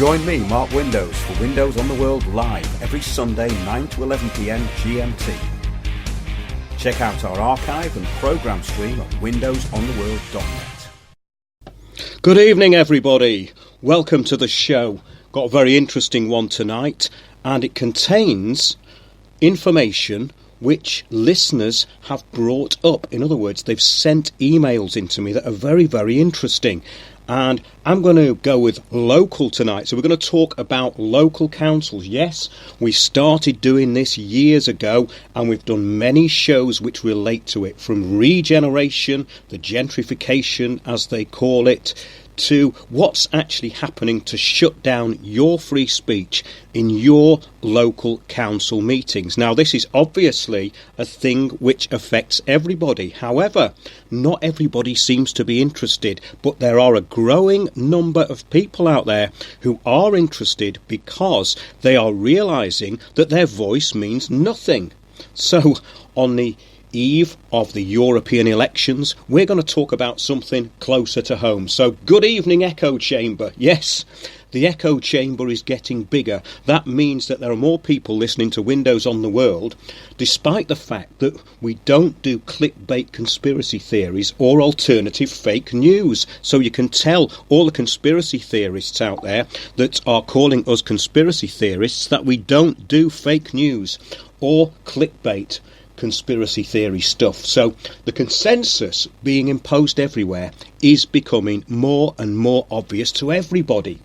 Join me, Mark Windows, for Windows on the World live every Sunday 9 to 11 PM GMT. Check out our archive and programme stream at windowsontheworld.net. Good evening, everybody. Welcome to the show. Got a very interesting one tonight, and it contains information which listeners have brought up. In other words, they've sent emails into me that are very, very interesting. And I'm going to go with local tonight. So we're going to talk about local councils. Yes, we started doing this years ago, and we've done many shows which relate to it, from regeneration, the gentrification as they call it, to what's actually happening to shut down your free speech in your local council meetings. Now, this is obviously a thing which affects everybody. However, not everybody seems to be interested, but there are a growing number of people out there who are interested because they are realising that their voice means nothing. So, on the eve of the European elections, we're going to talk about something closer to home. So good evening, echo chamber. Yes, the echo chamber is getting bigger. That means that there are more people listening to Windows on the World, despite the fact that we don't do clickbait conspiracy theories or alternative fake news. So you can tell all the conspiracy theorists out there that are calling us conspiracy theorists that we don't do fake news or clickbait conspiracy theory stuff. So the consensus being imposed everywhere is becoming more and more obvious to everybody.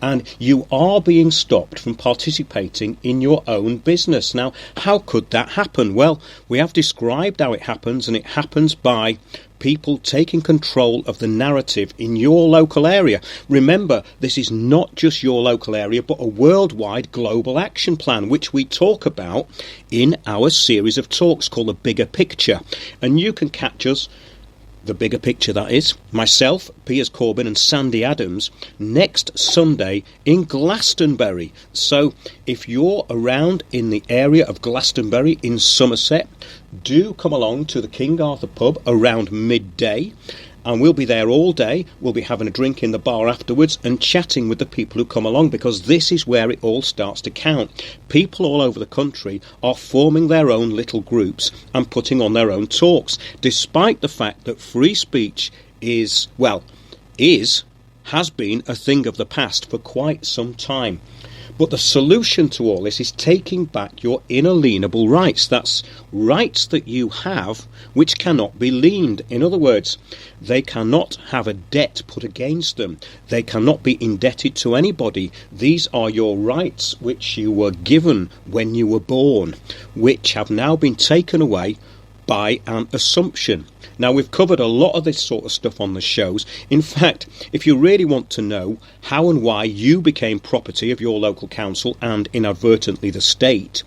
And you are being stopped from participating in your own business. Now, how could that happen? Well, we have described how it happens, and it happens by people taking control of the narrative in your local area. Remember, this is not just your local area, but a worldwide global action plan, which we talk about in our series of talks called The Bigger Picture. And you can catch us, The Bigger Picture that is, myself, Piers Corbyn and Sandy Adams, next Sunday in Glastonbury. So if you're around in the area of Glastonbury in Somerset, do come along to the King Arthur pub around midday, and we'll be there all day. We'll be having a drink in the bar afterwards and chatting with the people who come along, because this is where it all starts to count. People all over the country are forming their own little groups and putting on their own talks, despite the fact that free speech has been a thing of the past for quite some time. But the solution to all this is taking back your inalienable rights. That's rights that you have which cannot be liened. In other words, they cannot have a debt put against them. They cannot be indebted to anybody. These are your rights which you were given when you were born, which have now been taken away by an assumption. Now, we've covered a lot of this sort of stuff on the shows. In fact, if you really want to know how and why you became property of your local council and inadvertently the state,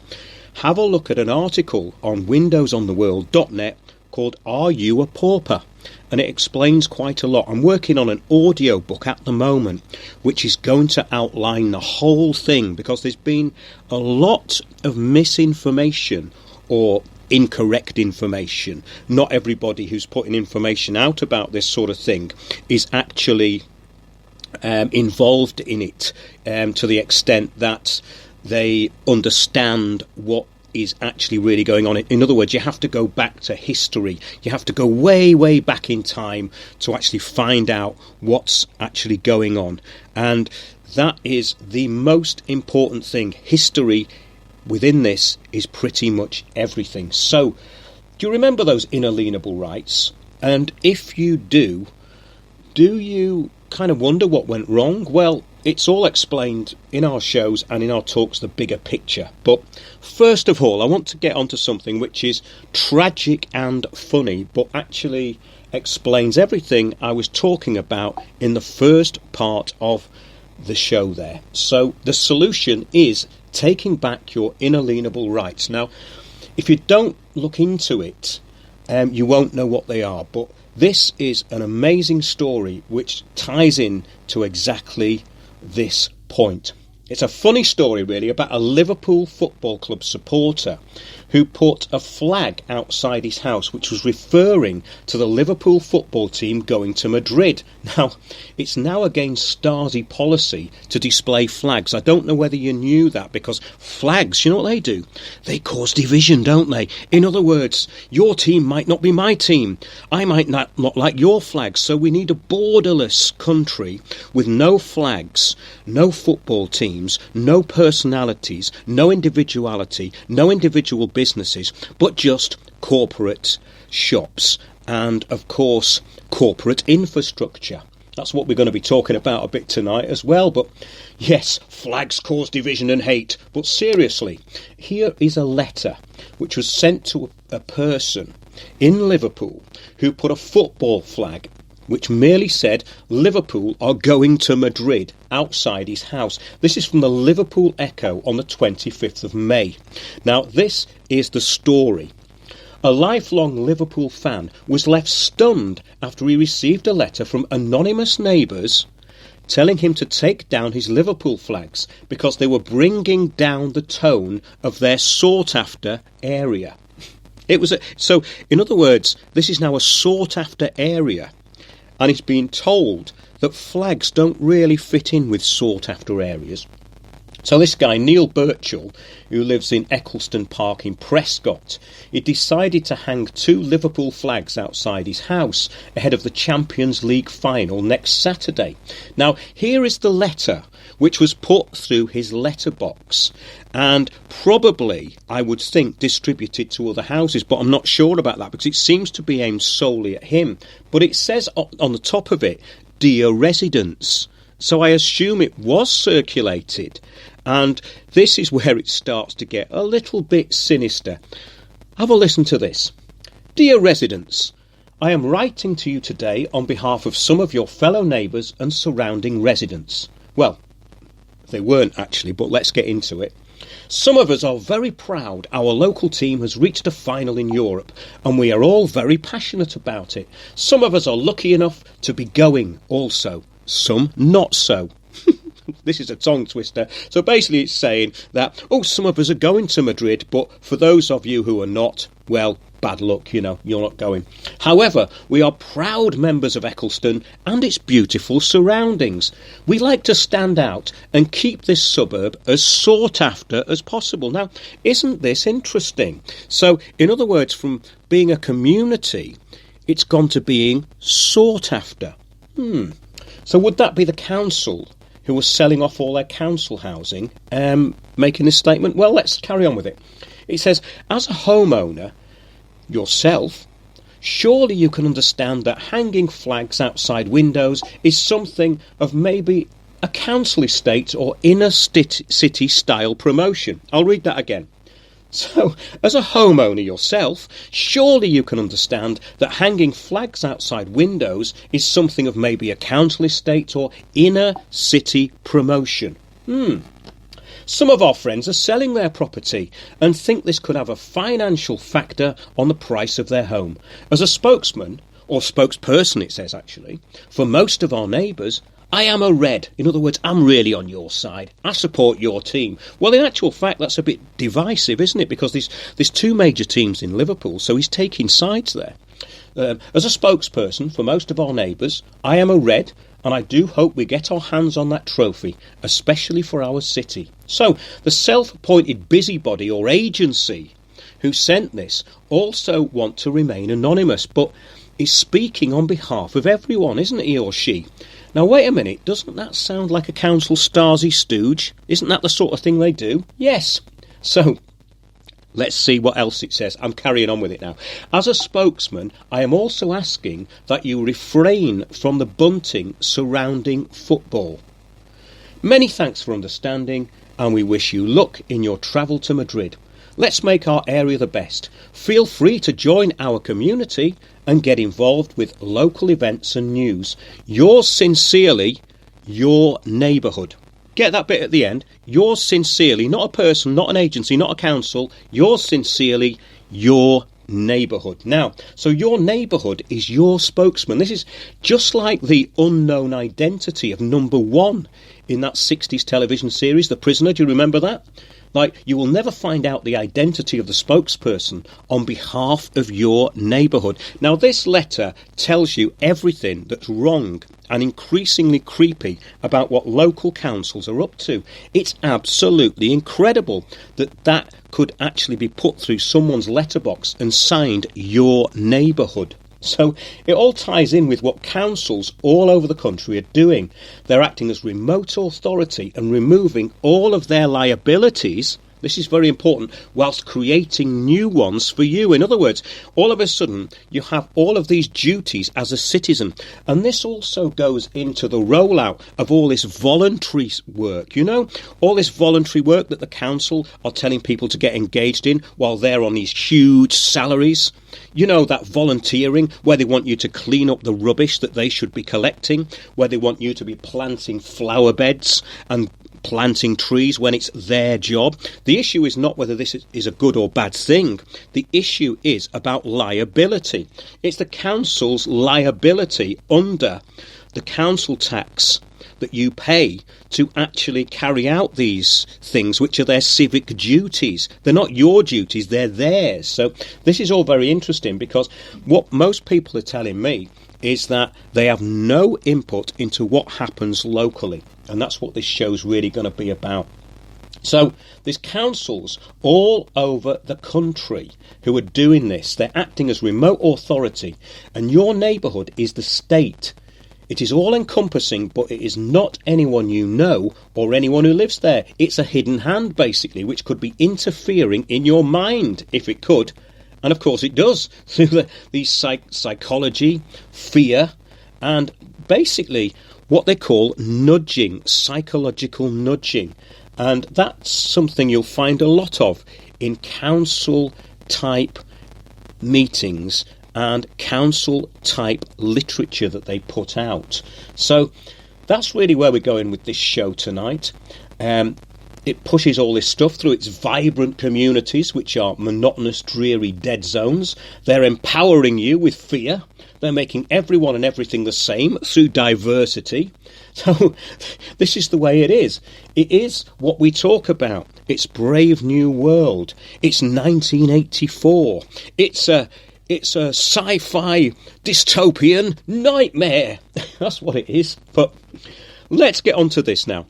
have a look at an article on windowsontheworld.net called Are You a Pauper? And it explains quite a lot. I'm working on an audio book at the moment which is going to outline the whole thing, because there's been a lot of misinformation or incorrect information. Not everybody who's putting information out about this sort of thing is actually involved in it to the extent that they understand what is actually really going on. In other words, you have to go back to history. You have to go way, way back in time to actually find out what's actually going on. And that is the most important thing. History within this is pretty much everything. So, do you remember those inalienable rights? And if you do you kind of wonder what went wrong? Well, it's all explained in our shows and in our talks, The Bigger Picture. But first of all, I want to get onto something which is tragic and funny, but actually explains everything I was talking about in the first part of the show there. So the solution is taking back your inalienable rights. Now, if you don't look into it, you won't know what they are. But this is an amazing story which ties in to exactly this point. It's a funny story, really, about a Liverpool Football Club supporter who put a flag outside his house which was referring to the Liverpool football team going to Madrid. Now, it's now against Stasi policy to display flags. I don't know whether you knew that, because flags, you know what they do? They cause division, don't they? In other words, your team might not be my team. I might not like your flags, so we need a borderless country with no flags, no football teams, no personalities, no individuality, no individual businesses, but just corporate shops and, of course, corporate infrastructure. That's what we're going to be talking about a bit tonight as well. But yes, flags cause division and hate. But seriously, here is a letter which was sent to a person in Liverpool who put a football flag which merely said Liverpool are going to Madrid outside his house. This is from the Liverpool Echo on the 25th of May. Now, this is the story. A lifelong Liverpool fan was left stunned after he received a letter from anonymous neighbours telling him to take down his Liverpool flags because they were bringing down the tone of their sought-after area. So, in other words, this is now a sought-after area. And he's been told that flags don't really fit in with sought-after areas. So this guy, Neil Birchall, who lives in Eccleston Park in Prescott, he decided to hang 2 Liverpool flags outside his house ahead of the Champions League final next Saturday. Now, here is the letter which was put through his letterbox and probably, I would think, distributed to other houses, but I'm not sure about that because it seems to be aimed solely at him. But it says on the top of it, "Dear residents." So I assume it was circulated, and this is where it starts to get a little bit sinister. Have a listen to this. "Dear residents, I am writing to you today on behalf of some of your fellow neighbours and surrounding residents." Well, they weren't actually, but let's get into it. "Some of us are very proud our local team has reached a final in Europe, and we are all very passionate about it. Some of us are lucky enough to be going also. Some not so." This is a tongue twister. So basically it's saying that, some of us are going to Madrid, but for those of you who are not, well, bad luck, you're not going. "However, we are proud members of Eccleston and its beautiful surroundings. We like to stand out and keep this suburb as sought after as possible." Now, isn't this interesting? So, in other words, from being a community, it's gone to being sought after. So would that be the council who was selling off all their council housing making this statement? Well, let's carry on with it. It says, "As a homeowner yourself, surely you can understand that hanging flags outside windows is something of maybe a council estate or inner city style promotion." I'll read that again. "So, as a homeowner yourself, surely you can understand that hanging flags outside windows is something of maybe a council estate or inner city promotion. Some of our friends are selling their property and think this could have a financial factor on the price of their home. As a spokesman, or spokesperson it says actually, for most of our neighbours, I am a red. In other words, I'm really on your side. I support your team." Well, in actual fact, that's a bit divisive, isn't it? Because there's 2 major teams in Liverpool, so he's taking sides there. "As a spokesperson for most of our neighbours, I am a red, and I do hope we get our hands on that trophy, especially for our city." So, the self-appointed busybody or agency who sent this also want to remain anonymous, but is speaking on behalf of everyone, isn't he or she? Now, wait a minute, doesn't that sound like a council Stasi stooge? Isn't that the sort of thing they do? Yes. So, let's see what else it says. I'm carrying on with it now. "As a spokesman, I am also asking that you refrain from the bunting surrounding football. Many thanks for understanding, and we wish you luck in your travel to Madrid. Let's make our area the best. Feel free to join our community and get involved with local events and news. Yours sincerely, your neighbourhood." Get that bit at the end. Yours sincerely, not a person, not an agency, not a council. Yours sincerely, your neighbourhood. Now, so your neighbourhood is your spokesman. This is just like the unknown identity of number 1 in that 60s television series, The Prisoner. Do you remember that? Like, you will never find out the identity of the spokesperson on behalf of your neighbourhood. Now, this letter tells you everything that's wrong and increasingly creepy about what local councils are up to. It's absolutely incredible that could actually be put through someone's letterbox and signed your neighbourhood. So it all ties in with what councils all over the country are doing. They're acting as remote authority and removing all of their liabilities. This is very important, whilst creating new ones for you. In other words, all of a sudden, you have all of these duties as a citizen. And this also goes into the rollout of all this voluntary work. You know, all this voluntary work that the council are telling people to get engaged in while they're on these huge salaries. You know, that volunteering where they want you to clean up the rubbish that they should be collecting, where they want you to be planting flower beds and planting trees when it's their job. The issue is not whether this is a good or bad thing. The issue is about liability. It's the council's liability under the council tax that you pay to actually carry out these things, which are their civic duties. They're not your duties, they're theirs. So this is all very interesting, because what most people are telling me is that they have no input into what happens locally. And that's what this show's really going to be about. So there's councils all over the country who are doing this. They're acting as remote authority. And your neighbourhood is the state. It is all-encompassing, but it is not anyone you know or anyone who lives there. It's a hidden hand, basically, which could be interfering in your mind, if it could. And, of course, it does, through these psychology, fear, and basically what they call nudging, psychological nudging. And that's something you'll find a lot of in council-type meetings and council-type literature that they put out. So that's really where we're going with this show tonight. It pushes all this stuff through its vibrant communities, which are monotonous, dreary dead zones. They're empowering you with fear. They're making everyone and everything the same through diversity. So this is the way it is. It is what we talk about. It's Brave New World. It's 1984. It's a sci-fi dystopian nightmare. That's what it is. But let's get on to this now.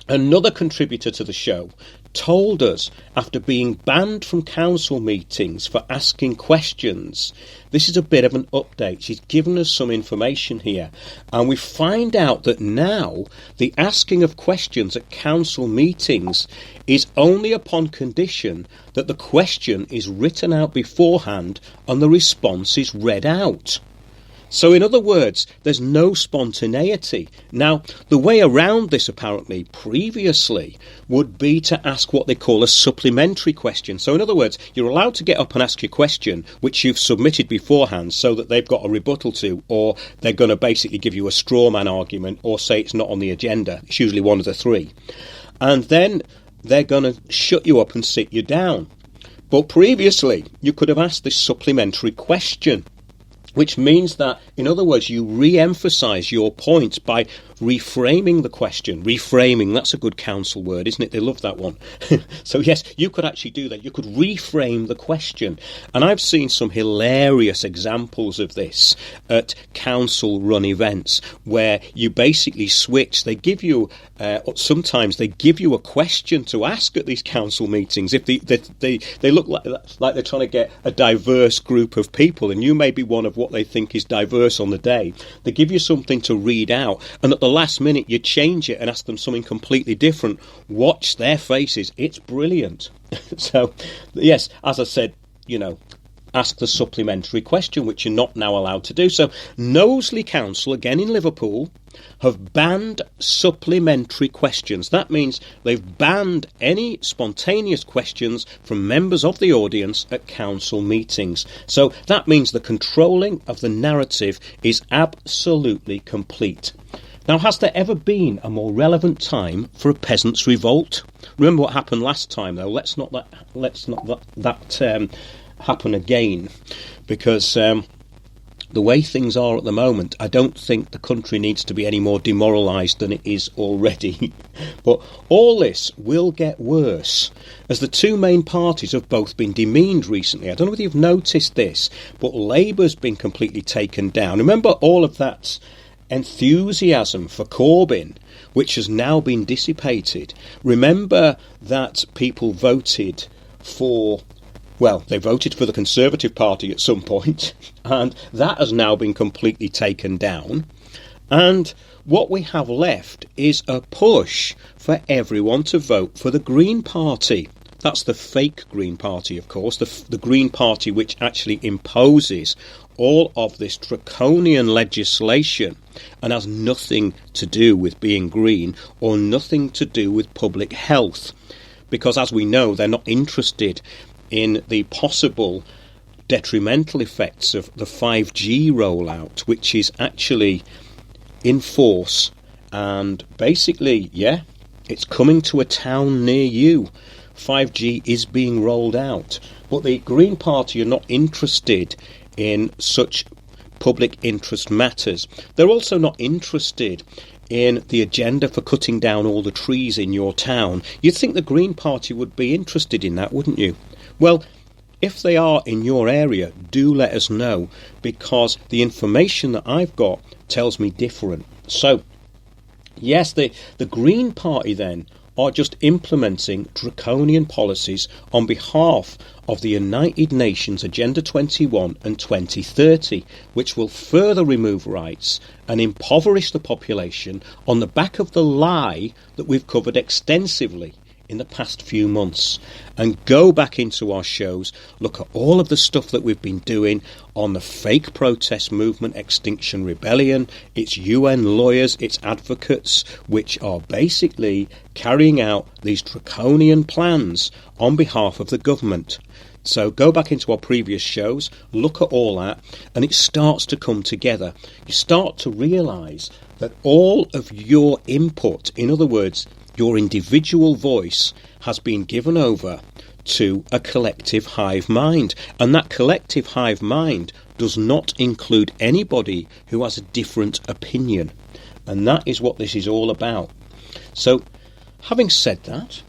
Another contributor to the show told us, after being banned from council meetings for asking questions, this is a bit of an update. She's given us some information here, and we find out that now the asking of questions at council meetings is only upon condition that the question is written out beforehand and the response is read out. So in other words, there's no spontaneity. Now, the way around this apparently previously would be to ask what they call a supplementary question. So in other words, you're allowed to get up and ask your question, which you've submitted beforehand so that they've got a rebuttal to, or they're going to basically give you a straw man argument or say it's not on the agenda. It's usually one of the three. And then they're going to shut you up and sit you down. But previously, you could have asked this supplementary question, which means that, in other words, you re-emphasise your point by reframing the question. Reframing, that's a good council word, isn't it? They love that one. So, yes, you could actually do that. You could reframe the question. And I've seen some hilarious examples of this at council-run events where you basically switch. They give you, sometimes they give you a question to ask at these council meetings. If they look like they're trying to get a diverse group of people, and you may be one of what they think is diverse on the day. They give you something to read out, and at the last minute you change it and ask them something completely different. Watch their faces. It's brilliant. So, yes, as I said, ask the supplementary question, which you're not now allowed to do. So, Knowsley Council, again in Liverpool, have banned supplementary questions. That means they've banned any spontaneous questions from members of the audience at council meetings. So that means the controlling of the narrative is absolutely complete. Now, has there ever been a more relevant time for a peasants' revolt? Remember what happened last time, though. Let's not that happen again, because the way things are at the moment, I don't think the country needs to be any more demoralised than it is already. But all this will get worse, as the two main parties have both been demeaned recently. I don't know whether you've noticed this, but Labour's been completely taken down. Remember all of that enthusiasm for Corbyn, which has now been dissipated. Remember that people voted for... Well, they voted for the Conservative Party at some point, and that has now been completely taken down. And what we have left is a push for everyone to vote for the Green Party. That's the fake Green Party, of course, the Green Party which actually imposes all of this draconian legislation and has nothing to do with being green or nothing to do with public health. Because, as we know, they're not interested in the possible detrimental effects of the 5G rollout, which is actually in force, and basically, it's coming to a town near you. 5G is being rolled out, but the Green Party are not interested in such public interest matters. They're also not interested in the agenda for cutting down all the trees in your town. You'd think the Green Party would be interested in that, wouldn't you? Well, if they are in your area, do let us know, because the information that I've got tells me different. So, yes, the Green Party then are just implementing draconian policies on behalf of the United Nations Agenda 21 and 2030, which will further remove rights and impoverish the population on the back of the lie that we've covered extensively in the past few months. And go back into our shows, look at all of the stuff that we've been doing on the fake protest movement, Extinction Rebellion, its UN lawyers, its advocates, which are basically carrying out these draconian plans on behalf of the government. So go back into our previous shows, look at all that, and it starts to come together. You start to realise that all of your input, in other words, your individual voice, has been given over to a collective hive mind. And that collective hive mind does not include anybody who has a different opinion. And that is what this is all about. So, having said that,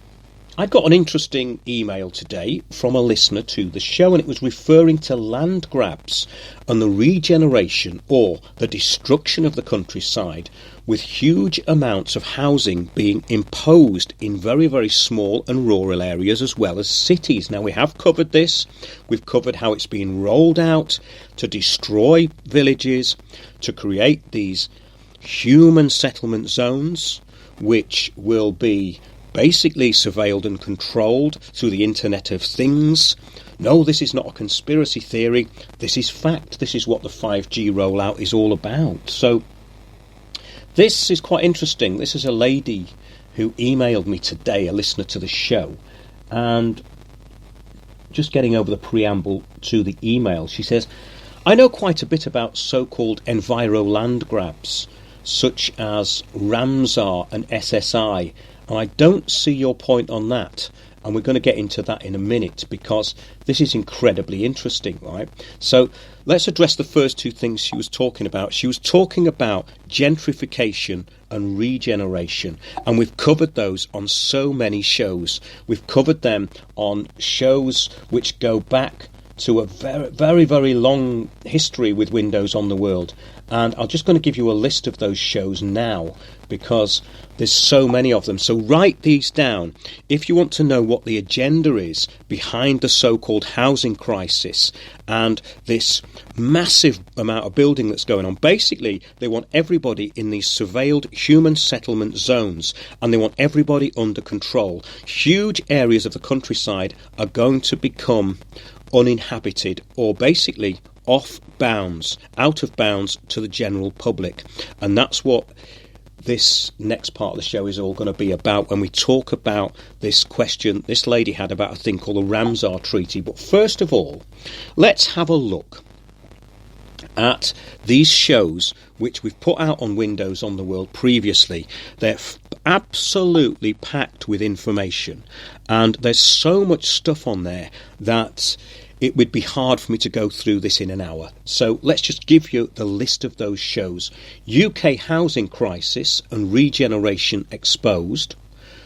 I got an interesting email today from a listener to the show, and it was referring to land grabs and the regeneration or the destruction of the countryside, with huge amounts of housing being imposed in very, very small and rural areas as well as cities. Now, we have covered this. We've covered how it's been rolled out to destroy villages, to create these human settlement zones, which will be basically surveilled and controlled through the Internet of Things. No, this is not a conspiracy theory. This is fact. This is what the 5G rollout is all about. So this is quite interesting. This is a lady who emailed me today, a listener to the show, and just getting over the preamble to the email, she says, I know quite a bit about so-called enviro land grabs, such as Ramsar and SSI, and I don't see your point on that. And we're going to get into that in a minute, because this is incredibly interesting, right? So let's address the first two things she was talking about. She was talking about gentrification and regeneration, and we've covered those on so many shows. We've covered them on shows which go back to a very, very, very long history with Windows on the World. And I'm just going to give you a list of those shows now, because there's so many of them. So write these down if you want to know what the agenda is behind the so-called housing crisis and this massive amount of building that's going on. Basically, they want everybody in these surveilled human settlement zones, and they want everybody under control. Huge areas of the countryside are going to become uninhabited, or basically off bounds, out of bounds to the general public. And that's what this next part of the show is all going to be about when we talk about this question this lady had about a thing called the Ramsar Treaty. But first of all, let's have a look at these shows which we've put out on Windows on the World previously. They're absolutely packed with information, and there's so much stuff on there that it would be hard for me to go through this in an hour. So let's just give you the list of those shows. UK housing crisis and regeneration exposed.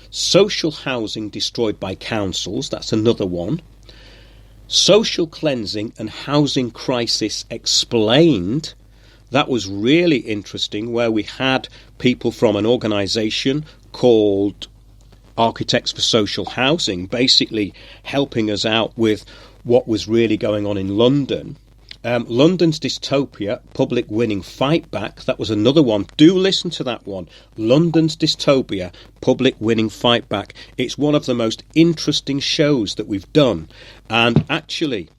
Social housing destroyed by councils, that's another one. Social cleansing and housing crisis explained. That was really interesting, where we had people from an organisation called Architects for Social Housing basically helping us out with what was really going on in London. London's dystopia, public winning fight back, that was another one. Do listen to that one. London's dystopia, public winning fight back. It's one of the most interesting shows that we've done, and actually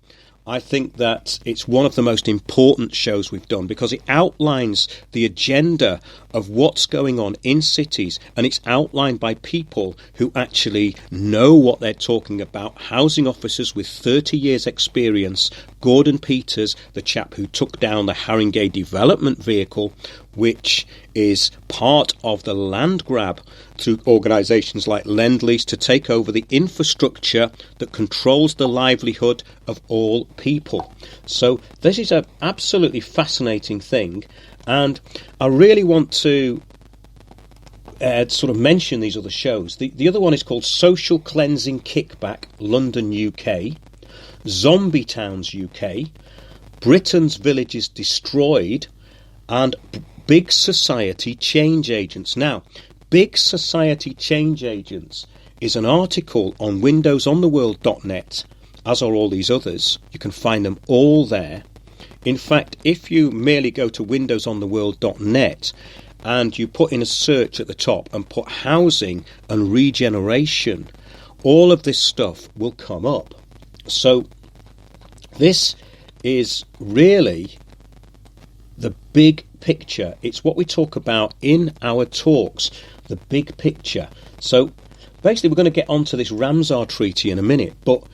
I think that it's one of the most important shows we've done, because it outlines the agenda of what's going on in cities, and it's outlined by people who actually know what they're talking about. Housing officers with 30 years experience. Gordon Peters, the chap who took down the Haringey development vehicle, which is part of the land grab through organisations like Lend-Lease to take over the infrastructure that controls the livelihood of all people. So this is an absolutely fascinating thing, and I really want to sort of mention these other shows. The other one is called Social Cleansing Kickback, London, UK. Zombie Towns, UK. Britain's Villages Destroyed, and Big Society Change Agents. Now, Big Society Change Agents is an article on windowsontheworld.net, as are all these others. You can find them all there. In fact, if you merely go to windowsontheworld.net and you put in a search at the top and put housing and regeneration, all of this stuff will come up. So this is really the big picture. It's what we talk about in our talks, the big picture. So basically we're going to get onto this Ramsar treaty in a minute, but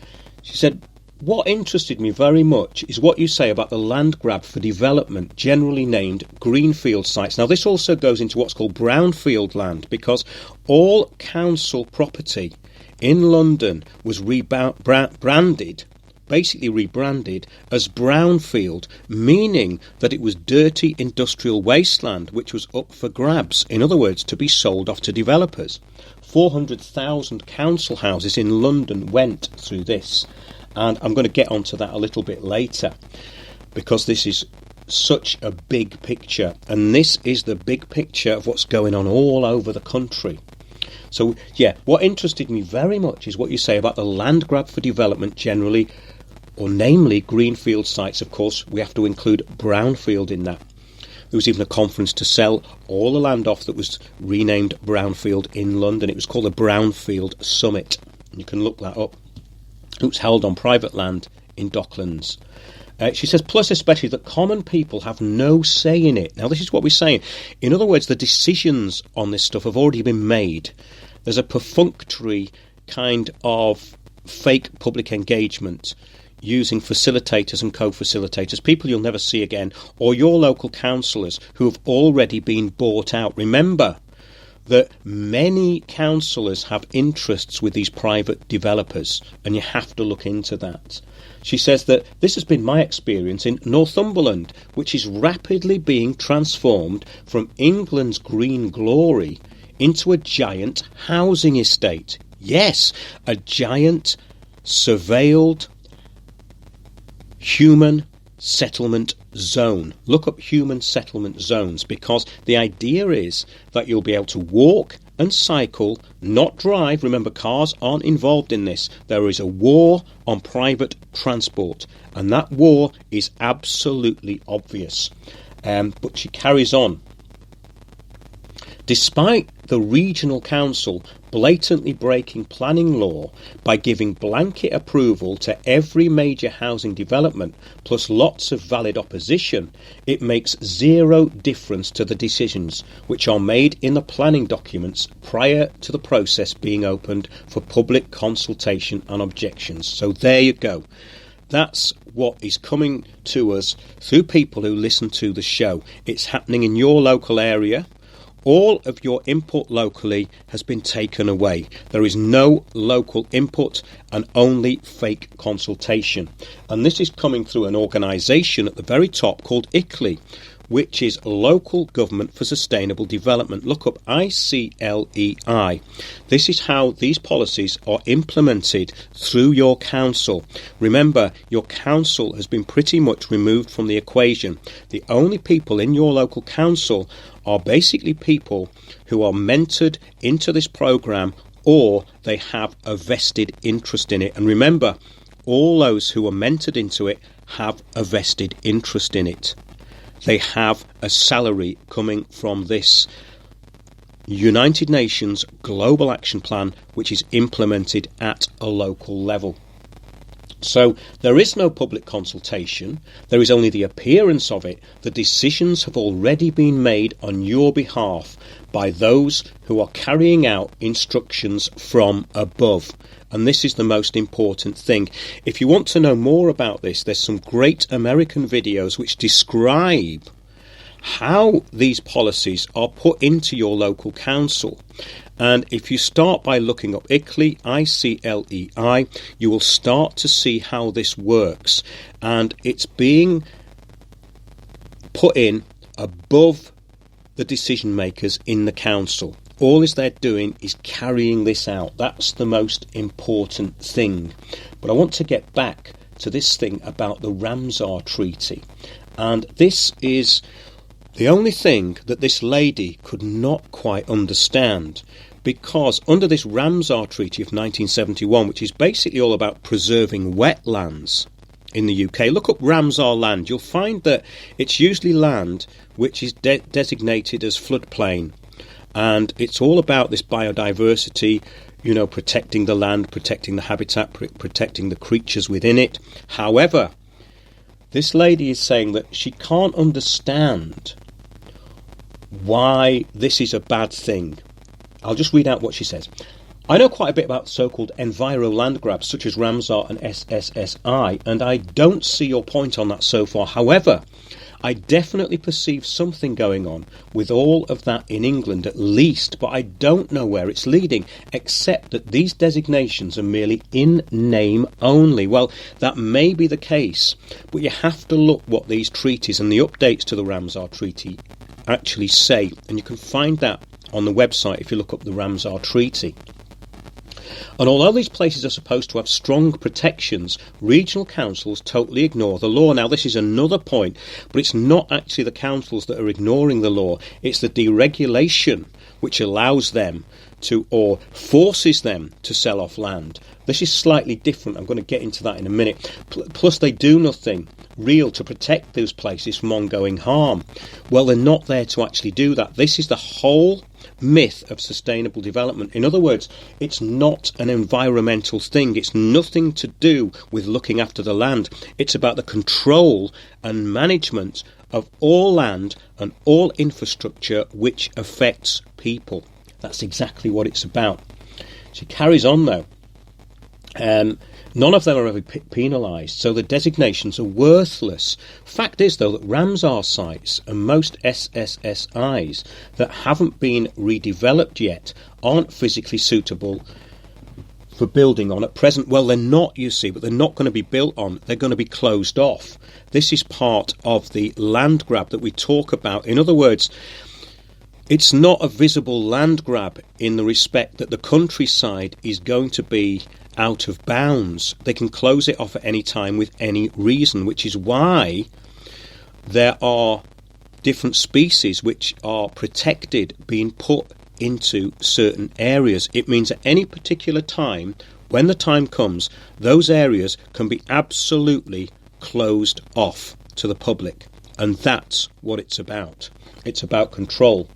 she said, what interested me very much is what you say about the land grab for development, generally named greenfield sites. Now this also goes into what's called brownfield land, because all council property in London was rebranded as brownfield, meaning that it was dirty industrial wasteland which was up for grabs, in other words, to be sold off to developers. 400,000 council houses in London went through this, and I'm going to get onto that a little bit later, because this is such a big picture, and this is the big picture of what's going on all over the country. So yeah, what interested me very much is what you say about the land grab for development generally, or namely greenfield sites. Of course, we have to include brownfield in that. There was even a conference to sell all the land off that was renamed brownfield in London. It was called the Brownfield Summit. You can look that up. It was held on private land in Docklands. She says, plus especially that common people have no say in it. Now, this is what we're saying. In other words, the decisions on this stuff have already been made. There's a perfunctory kind of fake public engagement using facilitators and co-facilitators, people you'll never see again, or your local councillors who have already been bought out. Remember that many councillors have interests with these private developers, and you have to look into that. She says that this has been my experience in Northumberland, which is rapidly being transformed from England's green glory into a giant housing estate. Yes, a giant surveilled human settlement zone. Look up human settlement zones, because the idea is that you'll be able to walk and cycle, not drive. Remember, cars aren't involved in this. There is a war on private transport, and that war is absolutely obvious. But she carries on. Despite the regional council blatantly breaking planning law by giving blanket approval to every major housing development, plus lots of valid opposition, it makes zero difference to the decisions which are made in the planning documents prior to the process being opened for public consultation and objections. So there you go. That's what is coming to us through people who listen to the show. It's happening in your local area, All of your input locally has been taken away. There is no local input and only fake consultation. And this is coming through an organisation at the very top called ICLEI, which is Local Government for Sustainable Development. Look up ICLEI. This is how these policies are implemented through your council. Remember, your council has been pretty much removed from the equation. The only people in your local council are basically people who are mentored into this programme, or they have a vested interest in it. And remember, all those who are mentored into it have a vested interest in it. They have a salary coming from this United Nations Global Action Plan, which is implemented at a local level. So there is no public consultation, there is only the appearance of it. The decisions have already been made on your behalf by those who are carrying out instructions from above. And this is the most important thing. If you want to know more about this, there's some great American videos which describe how these policies are put into your local council. And if you start by looking up ICLEI, ICLEI, you will start to see how this works. And it's being put in above the decision makers in the council. All they're doing is carrying this out. That's the most important thing. But I want to get back to this thing about the Ramsar Treaty. And this is the only thing that this lady could not quite understand. Because under this Ramsar Treaty of 1971, which is basically all about preserving wetlands in the UK, look up Ramsar land. You'll find that it's usually land which is designated as floodplain. And it's all about this biodiversity, you know, protecting the land, protecting the habitat, protecting the creatures within it. However, this lady is saying that she can't understand why this is a bad thing. I'll just read out what she says. I know quite a bit about so-called enviro land grabs such as Ramsar and SSSI, and I don't see your point on that so far. However, I definitely perceive something going on with all of that in England at least, but I don't know where it's leading, except that these designations are merely in name only. Well, that may be the case, but you have to look what these treaties and the updates to the Ramsar Treaty actually say, and you can find that on the website if you look up the Ramsar Treaty. And although these places are supposed to have strong protections, regional councils totally ignore the law. Now, this is another point, but it's not actually the councils that are ignoring the law. It's the deregulation which allows them to, or forces them to sell off land. This is slightly different. I'm going to get into that in a minute. Plus, they do nothing real to protect those places from ongoing harm. Well, they're not there to actually do that. This is the whole myth of sustainable development. In other words, it's not an environmental thing. It's nothing to do with looking after the land. It's about the control and management of all land and all infrastructure which affects people. That's exactly what it's about. She carries on though. None of them are ever penalised, so the designations are worthless. Fact is, though, that Ramsar sites and most SSSIs that haven't been redeveloped yet aren't physically suitable for building on at present. Well, they're not, you see, but they're not going to be built on. They're going to be closed off. This is part of the land grab that we talk about. In other words, it's not a visible land grab in the respect that the countryside is going to be out of bounds. They can close it off at any time with any reason, which is why there are different species which are protected being put into certain areas. It means at any particular time, when the time comes, those areas can be absolutely closed off to the public. And that's what it's about. It's about control.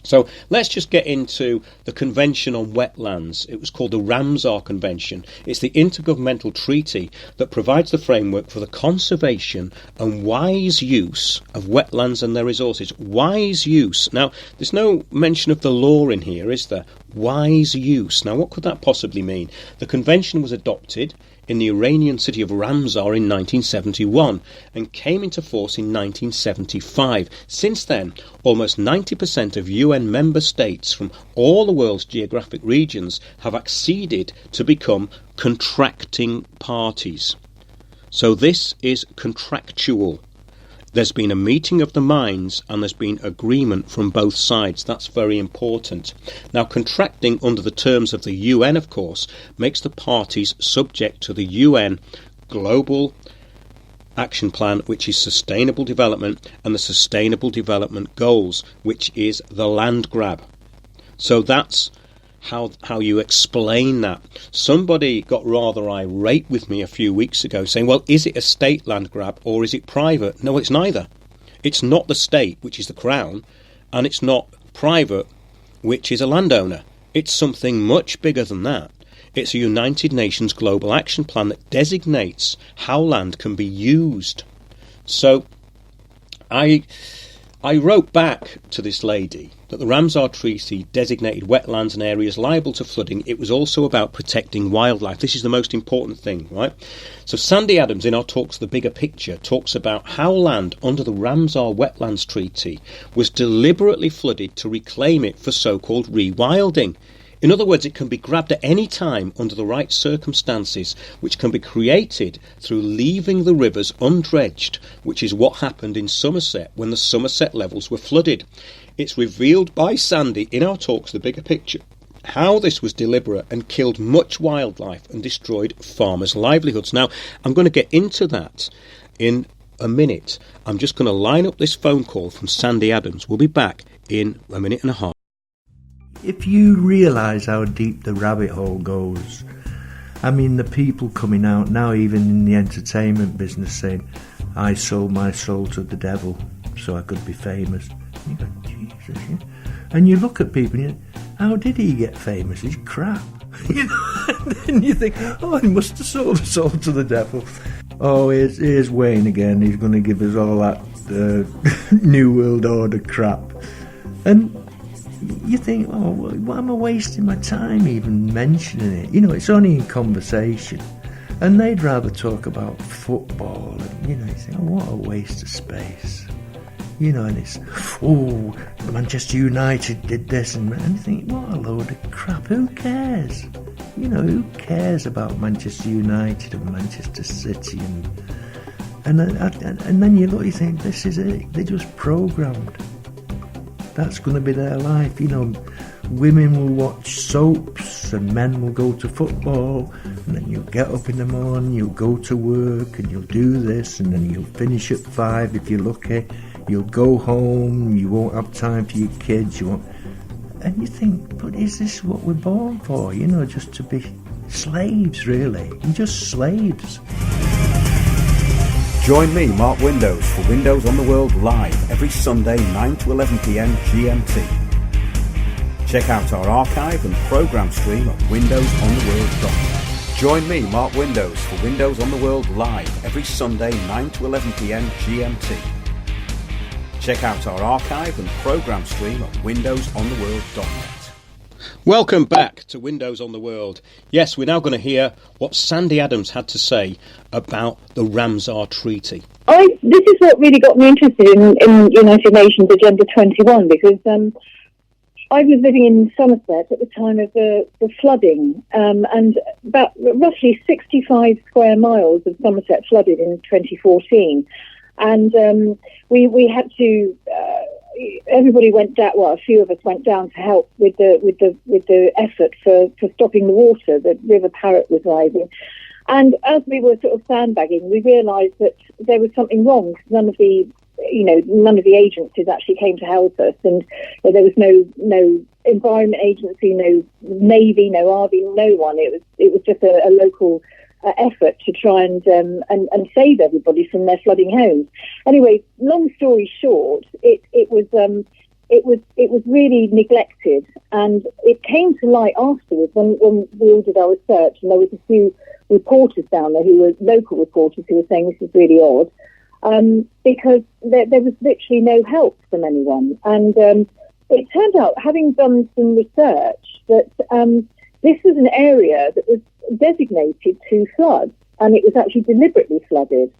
So let's just get into the Convention on Wetlands. It was called the Ramsar Convention. It's the intergovernmental treaty that provides the framework for the conservation and wise use of wetlands and their resources. Wise use. Now, there's no mention of the law in here, is there? Wise use. Now, what could that possibly mean? The convention was adopted in the Iranian city of Ramsar in 1971 and came into force in 1975. Since then, almost 90% of UN member states from all the world's geographic regions have acceded to become contracting parties. So this is contractual. There's been a meeting of the minds and there's been agreement from both sides. That's very important. Now, contracting under the terms of the UN, of course, makes the parties subject to the UN Global Action Plan, which is Sustainable Development, and the Sustainable Development Goals, which is the land grab. So that's how you explain that. Somebody got rather irate with me a few weeks ago saying, well, is it a state land grab or is it private? No, it's neither. It's not the state, which is the Crown, and it's not private, which is a landowner. It's something much bigger than that. It's a United Nations Global Action Plan that designates how land can be used. So I wrote back to this lady that the Ramsar Treaty designated wetlands and areas liable to flooding. It was also about protecting wildlife. This is the most important thing, right? So Sandy Adams, in our Talks the Bigger Picture, talks about how land under the Ramsar Wetlands Treaty was deliberately flooded to reclaim it for so-called rewilding. In other words, it can be grabbed at any time under the right circumstances, which can be created through leaving the rivers undredged, which is what happened in Somerset when the Somerset levels were flooded. It's revealed by Sandy in our Talks the Bigger Picture how this was deliberate and killed much wildlife and destroyed farmers' livelihoods. Now, I'm going to get into that in a minute. I'm just going to line up this phone call from Sandy Adams. We'll be back in a minute and a half. If you realise how deep the rabbit hole goes, I mean, the people coming out now, even in the entertainment business, saying, I sold my soul to the devil so I could be famous. You go, Jesus, yeah. And you look at people and you think, how did he get famous? He's crap. You know? And then you think, oh, he must have sold his soul to the devil. Oh, here's Wayne again. He's going to give us all that New World Order crap. And you think, oh, well, why am I wasting my time even mentioning it? You know, it's only in conversation. And they'd rather talk about football. And, you know, you think, oh, what a waste of space. You know, and it's, oh, Manchester United did this. And you think, what a load of crap. Who cares? You know, who cares about Manchester United and Manchester City? And then you look, you think, this is it. They're just programmed. That's going to be their life. You know, women will watch soaps and men will go to football, and then you'll get up in the morning, you'll go to work and you'll do this, and then you'll finish at 5 if you're lucky. You'll go home, you won't have time for your kids, and you think, but is this what we're born for? You know, just to be slaves, really. You're just slaves. Join me, Mark Windows, for Windows on the World live every Sunday 9 to 11 p.m. GMT. Check out our archive and programme stream at windowsontheworld.net. Join me, Mark Windows, for Windows on the World live every Sunday 9 to 11 p.m. GMT. Check out our archive and programme stream at windowsontheworld.net. Welcome back to Windows on the World. Yes, we're now going to hear what Sandy Adams had to say about the Ramsar Treaty. This is what really got me interested in United Nations Agenda 21, because I was living in Somerset at the time of the flooding, and about roughly 65 square miles of Somerset flooded in 2014. And we had to. Everybody went down. Well, a few of us went down to help with the effort for stopping the water. The River Parrett was rising, and as we were sort of sandbagging, we realised that there was something wrong. None of the agencies actually came to help us, and there was no environment agency, no Navy, no Army, no one. It was just a local effort to try and save everybody from their flooding homes. Anyway, long story short, it was really neglected, and it came to light afterwards when we all did our research, and there was a few reporters down there who were local reporters who were saying this is really odd, because there was literally no help from anyone. And it turned out, having done some research, that this was an area that was designated to flood, and it was actually deliberately flooded.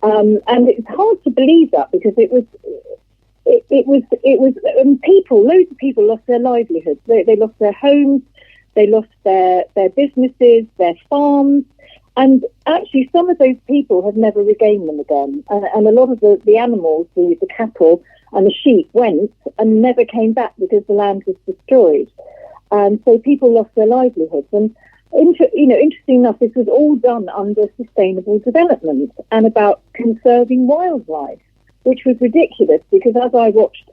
And it's hard to believe that, because loads of people lost their livelihoods. They lost their homes, they lost their businesses, their farms, and actually some of those people have never regained them again. And a lot of the animals, the cattle and the sheep, went and never came back because the land was destroyed. And so people lost their livelihoods. And interesting enough, this was all done under sustainable development and about conserving wildlife, which was ridiculous, because as I watched,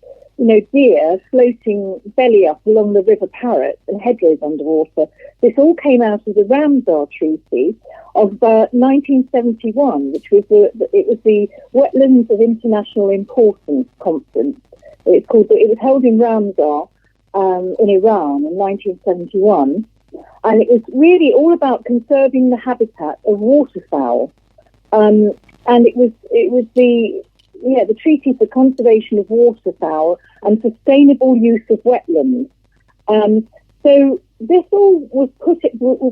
deer floating belly up along the River Parrett and hedgerows underwater, this all came out of the Ramsar Treaty of 1971, which was the Wetlands of International Importance Conference. It was held in Ramsar in Iran in 1971. And it was really all about conserving the habitat of waterfowl. And it was the Treaty for Conservation of Waterfowl and Sustainable Use of Wetlands. So this all was put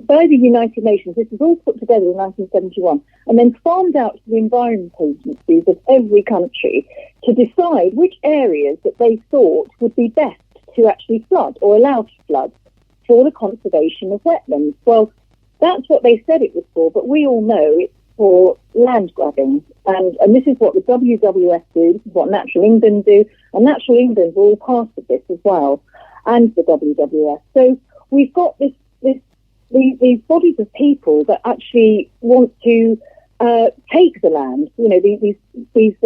by the United Nations. This was all put together in 1971 and then farmed out to the environment agencies of every country to decide which areas that they thought would be best to actually flood or allow to flood for the conservation of wetlands. Well, that's what they said it was for, but we all know it's for land grabbing. And this is what the WWF do, this is what Natural England do, and Natural England were all part of this as well, and the WWF. So we've got these bodies of people that actually want to take the land. These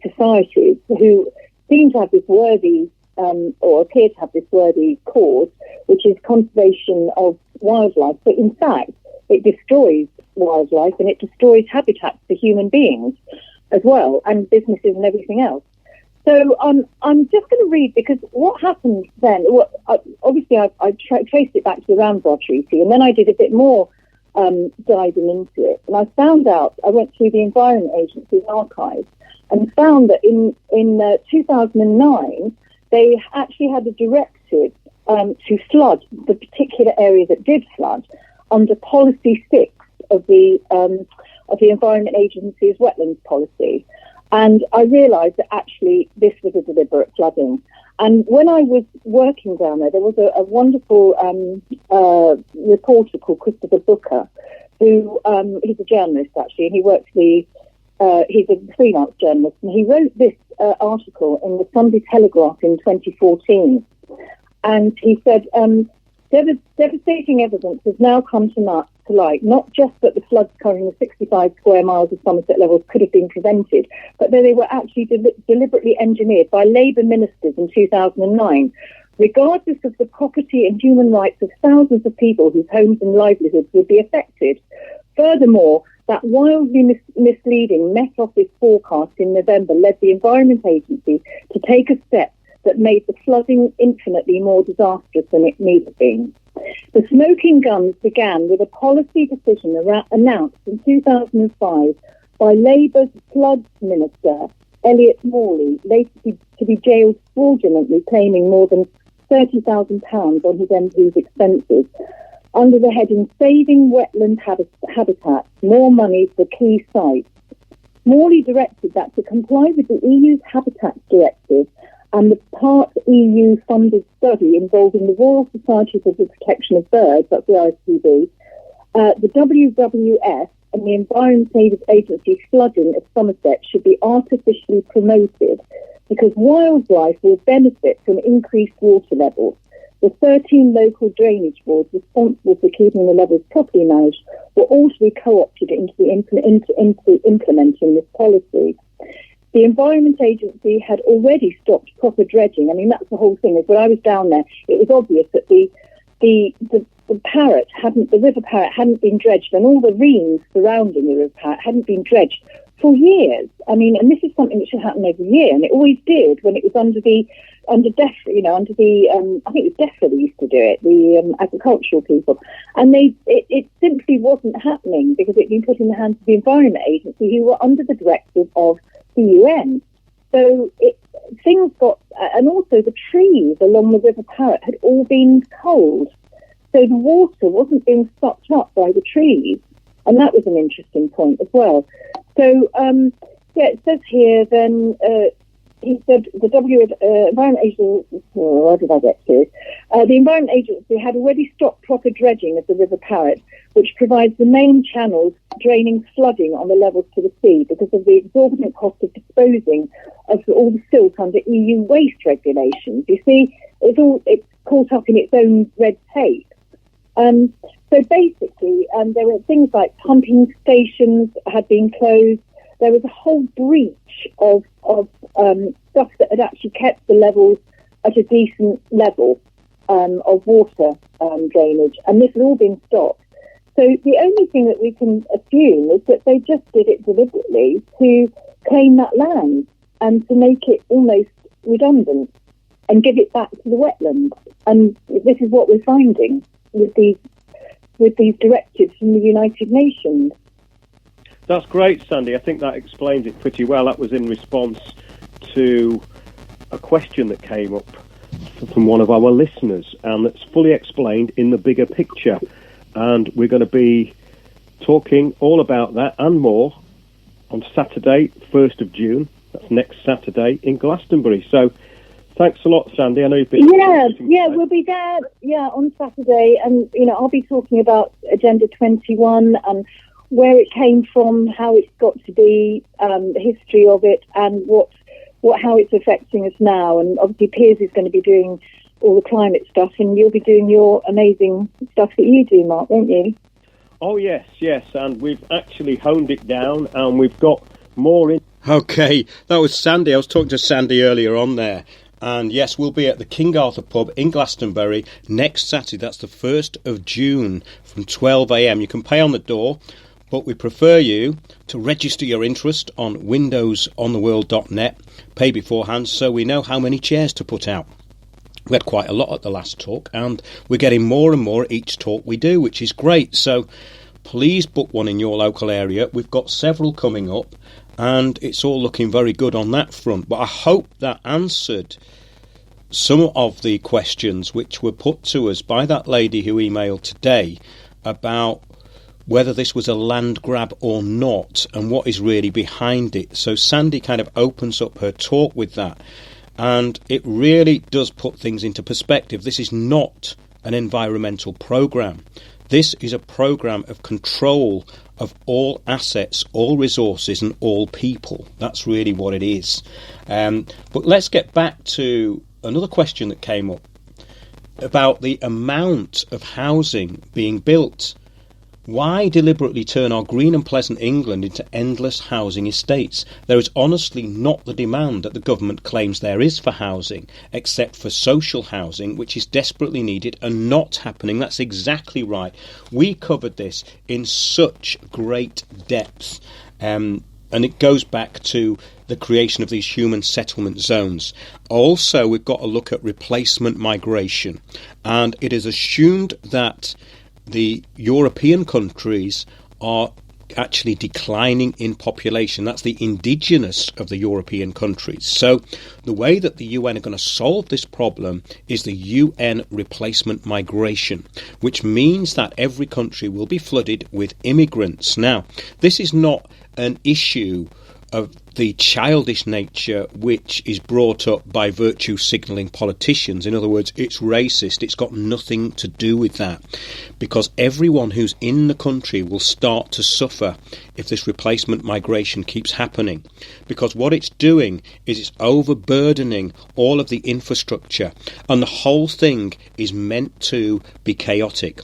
societies who seem to have this worthy or appear to have this worthy cause, which is conservation of wildlife. But in fact, it destroys wildlife and it destroys habitats for human beings as well, and businesses and everything else. So I'm just going to read, because what happened then, obviously I traced it back to the Ramsar Treaty, and then I did a bit more diving into it. And I found out, I went through the Environment Agency's archives and found that in 2009, they actually had a directive to flood the particular area that did flood under Policy 6 of the Environment Agency's wetlands policy. And I realised that actually this was a deliberate flooding. And when I was working down there was a wonderful reporter called Christopher Booker, who he's a journalist actually, and he works he's a freelance journalist, and he wrote this article in the Sunday Telegraph in 2014. And he said, devastating evidence has now come to light, not just that the floods covering the 65 square miles of Somerset levels could have been prevented, but that they were actually deliberately engineered by Labour ministers in 2009, regardless of the property and human rights of thousands of people whose homes and livelihoods would be affected. Furthermore, that wildly misleading Met Office forecast in November led the Environment Agency to take a step that made the flooding infinitely more disastrous than it needed been. The smoking guns began with a policy decision announced in 2005 by Labour's Floods Minister, Elliot Morley, later to be jailed fraudulently, claiming more than £30,000 on his MP's expenses, under the heading Saving Wetland Habitats, More Money for Key Sites. Morley directed that to comply with the EU's Habitats Directive and the part EU-funded study involving the Royal Society for the Protection of Birds, that's the RSPB, the WWF and the Environment Agency flooding of Somerset should be artificially promoted because wildlife will benefit from increased water levels. The 13 local drainage boards responsible for keeping the levels properly managed were all to be co-opted into implementing this policy. The Environment Agency had already stopped proper dredging. I mean, that's the whole thing. When I was down there, it was obvious that the River Parrett hadn't been dredged, and all the reams surrounding the River Parrett hadn't been dredged for years. I mean, and this is something that should happen every year, and it always did when it was under DEFRA, I think it was DEFRA that used to do it, the agricultural people. And it simply wasn't happening because it had been put in the hands of the Environment Agency, who were under the directive of the UN. So things got, and also the trees along the River Parrett had all been culled. So the water wasn't being sucked up by the trees. And that was an interesting point as well. So, it says here then, he said the Environment Agency, where did I get to? The Environment Agency had already stopped proper dredging of the River Parrett, which provides the main channels draining flooding on the levels to the sea because of the exorbitant cost of disposing of all the silt under EU waste regulations. You see, it's caught up in its own red tape. So basically, there were things like pumping stations had been closed. There was a whole breach of stuff that had actually kept the levels at a decent level of water drainage, and this had all been stopped. So the only thing that we can assume is that they just did it deliberately to claim that land and to make it almost redundant and give it back to the wetlands. And this is what we're finding with these directives from the United Nations. That's great, Sandy. I think that explains it pretty well. That was in response to a question that came up from one of our listeners, and that's fully explained in the bigger picture. And we're going to be talking all about that and more on Saturday, 1st of June. That's next Saturday in Glastonbury. So thanks a lot, Sandy. I know you've been... Yeah, we'll be there, on Saturday. And, I'll be talking about Agenda 21 and where it came from, how it's got to be, the history of it, and how it's affecting us now. And obviously Piers is going to be doing all the climate stuff, and you'll be doing your amazing stuff that you do, Mark, won't you? Oh, yes, and we've actually honed it down, and we've got more in... OK, that was Sandy. I was talking to Sandy earlier on there. And yes, we'll be at the King Arthur pub in Glastonbury next Saturday. That's the 1st of June from 12 a.m. You can pay on the door, but we prefer you to register your interest on windowsontheworld.net, pay beforehand so we know how many chairs to put out. We had quite a lot at the last talk, and we're getting more and more each talk we do, which is great. So please book one in your local area. We've got several coming up, and it's all looking very good on that front. But I hope that answered some of the questions which were put to us by that lady who emailed today about whether this was a land grab or not and what is really behind it. So Sandy kind of opens up her talk with that. And it really does put things into perspective. This is not an environmental programme. This is a programme of control of all assets, all resources and all people. That's really what it is. But let's get back to another question that came up about the amount of housing being built. Why deliberately turn our green and pleasant England into endless housing estates? There is honestly not the demand that the government claims there is for housing, except for social housing, which is desperately needed and not happening. That's exactly right. We covered this in such great depth, and it goes back to the creation of these human settlement zones. Also, we've got to look at replacement migration, and it is assumed that the European countries are actually declining in population. That's the indigenous of the European countries. So the way that the UN are going to solve this problem is the UN replacement migration, which means that every country will be flooded with immigrants. Now, this is not an issue of the childish nature which is brought up by virtue signalling politicians. In other words, it's racist. It's got nothing to do with that, because everyone who's in the country will start to suffer if this replacement migration keeps happening, because what it's doing is it's overburdening all of the infrastructure, and the whole thing is meant to be chaotic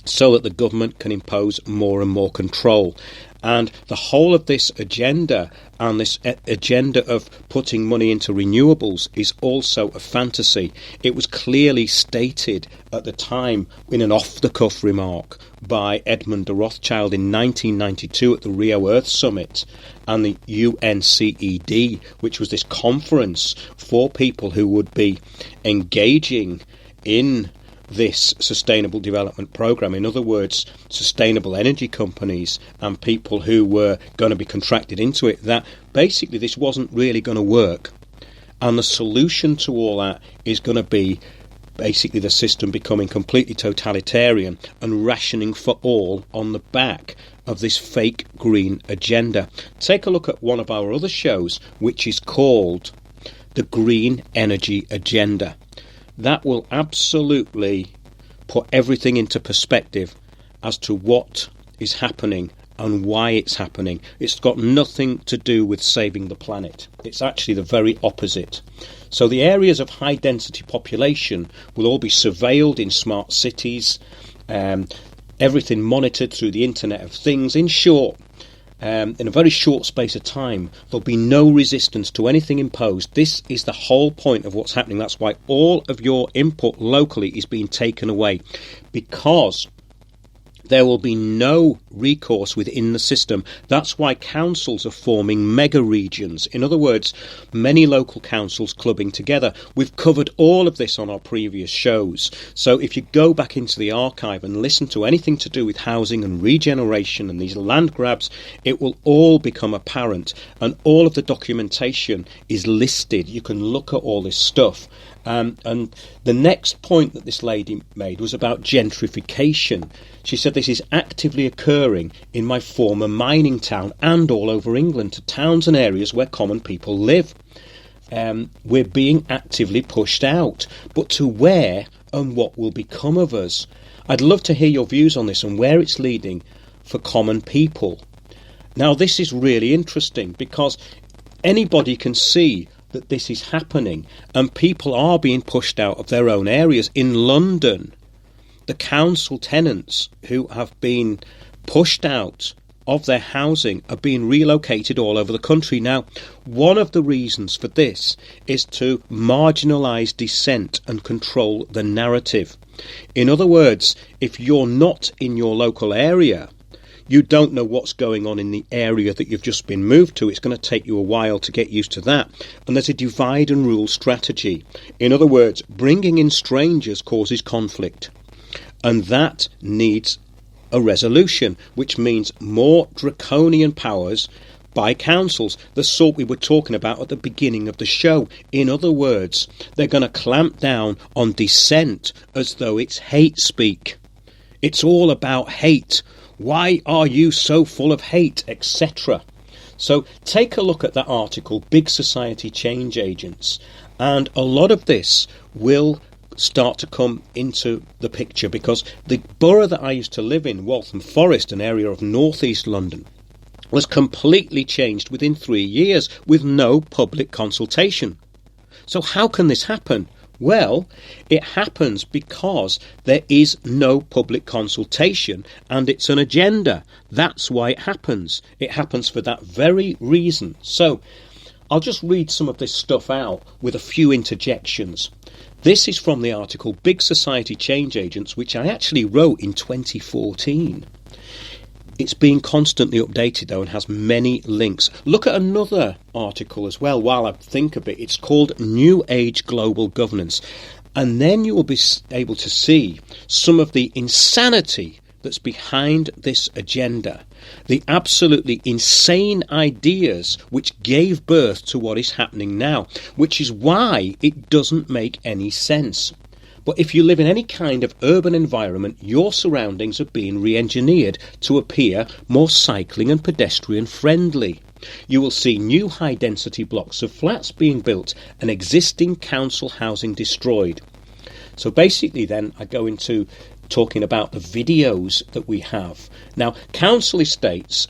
so that the government can impose more and more control. And the whole of this agenda and this agenda of putting money into renewables is also a fantasy. It was clearly stated at the time in an off-the-cuff remark by Edmund de Rothschild in 1992 at the Rio Earth Summit and the UNCED, which was this conference for people who would be engaging in this sustainable development program. In other words, sustainable energy companies and people who were going to be contracted into it, that basically this wasn't really going to work. And the solution to all that is going to be basically the system becoming completely totalitarian and rationing for all on the back of this fake green agenda. Take a look at one of our other shows, which is called the Green Energy Agenda. That will absolutely put everything into perspective as to what is happening and why it's happening. It's got nothing to do with saving the planet. It's actually the very opposite. So the areas of high density population will all be surveilled in smart cities, everything monitored through the Internet of Things. In short, in a very short space of time, there'll be no resistance to anything imposed. This is the whole point of what's happening. That's why all of your input locally is being taken away, because there will be no recourse within the system. That's why councils are forming mega regions. In other words, many local councils clubbing together. We've covered all of this on our previous shows. So if you go back into the archive and listen to anything to do with housing and regeneration and these land grabs, it will all become apparent. And all of the documentation is listed. You can look at all this stuff. And the next point that this lady made was about gentrification. She said this is actively occurring in my former mining town and all over England, to towns and areas where common people live. We're being actively pushed out. But to where and what will become of us? I'd love to hear your views on this and where it's leading for common people. Now, this is really interesting because anybody can see that this is happening and people are being pushed out of their own areas. In London, the council tenants who have been pushed out of their housing are being relocated all over the country. Now, one of the reasons for this is to marginalise dissent and control the narrative. In other words, if you're not in your local area, you don't know what's going on in the area that you've just been moved to. It's going to take you a while to get used to that. And there's a divide and rule strategy. In other words, bringing in strangers causes conflict. And that needs a resolution, which means more draconian powers by councils, the sort we were talking about at the beginning of the show. In other words, they're going to clamp down on dissent as though it's hate speak. It's all about hate. Why are you so full of hate, etc.? So take a look at that article, Big Society Change Agents, and a lot of this will start to come into the picture, because the borough that I used to live in, Waltham Forest, an area of northeast London, was completely changed within 3 years with no public consultation. So how can this happen? Well, it happens because there is no public consultation and it's an agenda. That's why it happens. It happens for that very reason. So I'll just read some of this stuff out with a few interjections. This is from the article Big Society Change Agents, which I actually wrote in 2014. It's being constantly updated, though, and has many links. Look at another article as well while I think of it. It's called New Age Global Governance. And then you will be able to see some of the insanity that's behind this agenda. The absolutely insane ideas which gave birth to what is happening now, which is why it doesn't make any sense. But if you live in any kind of urban environment, your surroundings are being re-engineered to appear more cycling and pedestrian friendly. You will see new high-density blocks of flats being built and existing council housing destroyed. So basically then I go into talking about the videos that we have. Now, council estates